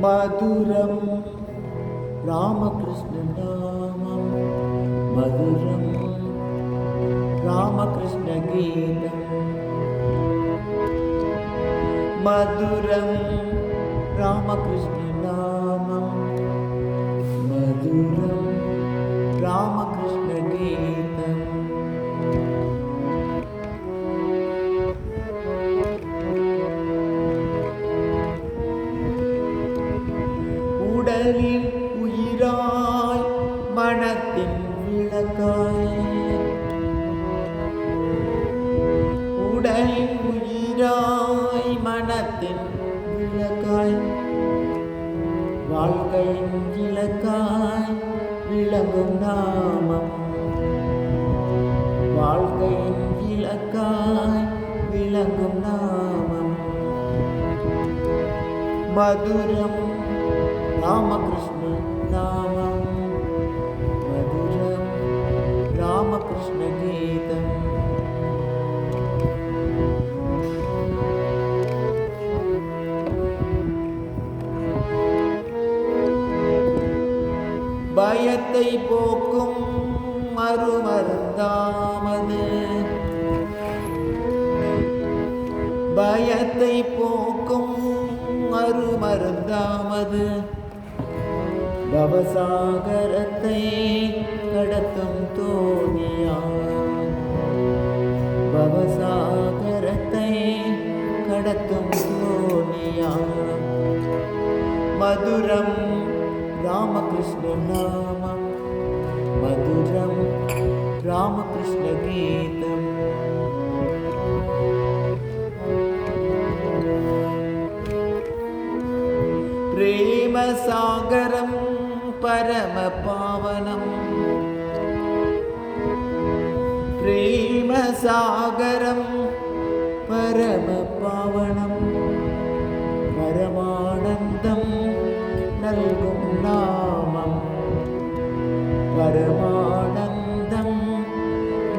மதுரம் ராமகிருஷ்ண நாமம், மதுரம் ராமகிருஷ்ண கீதம், மதுரம் ராமகிருஷ்ண நாமம், மதுரம் ராமகிருஷ்ண கீதம். உடலில் உயிராய் மனத்தின் விளக்காய், உடலில் உயிராய் மனத்தின் விளக்காய், வாழ்க்கையின் இலக்காய் விளங்கும் நாமம், வாழ்க்கையின் இலக்காய் விளங்கும் நாமம், மதுரம் ராமகிருஷ்ண நாமம், மதுரம் ராமகிருஷ்ண கீதம். பயத்தை போக்கும் மறுமருந்தாமது, பயத்தை போக்கும் மறுமருந்தாமது, பவசாகரத்தை கடத்தும் தோணியா, பவசாகரத்தை கடத்தும் தோணியா, மதுரம் ராமகிருஷ்ண நாமம், மதுரம் ராமகிருஷ்ண கீதம். பிரேம சாகரம் பரம பாவனம், பிரேம சாகரம் பரம பாவனம், பரமானந்தம் நல்கும் நாமம், பரமானந்தம்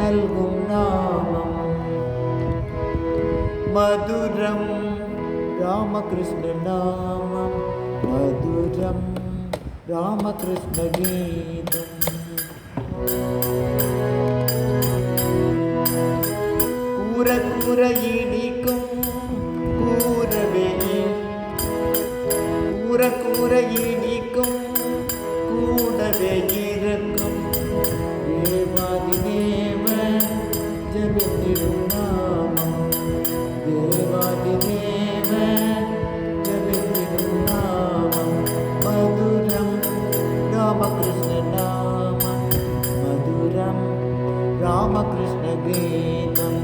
நல்கும் நாமம், மதுரம் ராமகிருஷ்ண நாமம், மதுரம் ராமகிருஷ்ண கீதம். கூற கூற இனிக்கும் கூறவே, கூற கூற இனிக்கும் கூடவே இருக்கும், தேவாதி தேவ ஜபித்திடும் நாமம், தேவாதி தேவ ஜபித்திடும் நாமம், மதுரம் ராமகிருஷ்ண நாமம், மதுரம் ராமகிருஷ்ண கீதம்.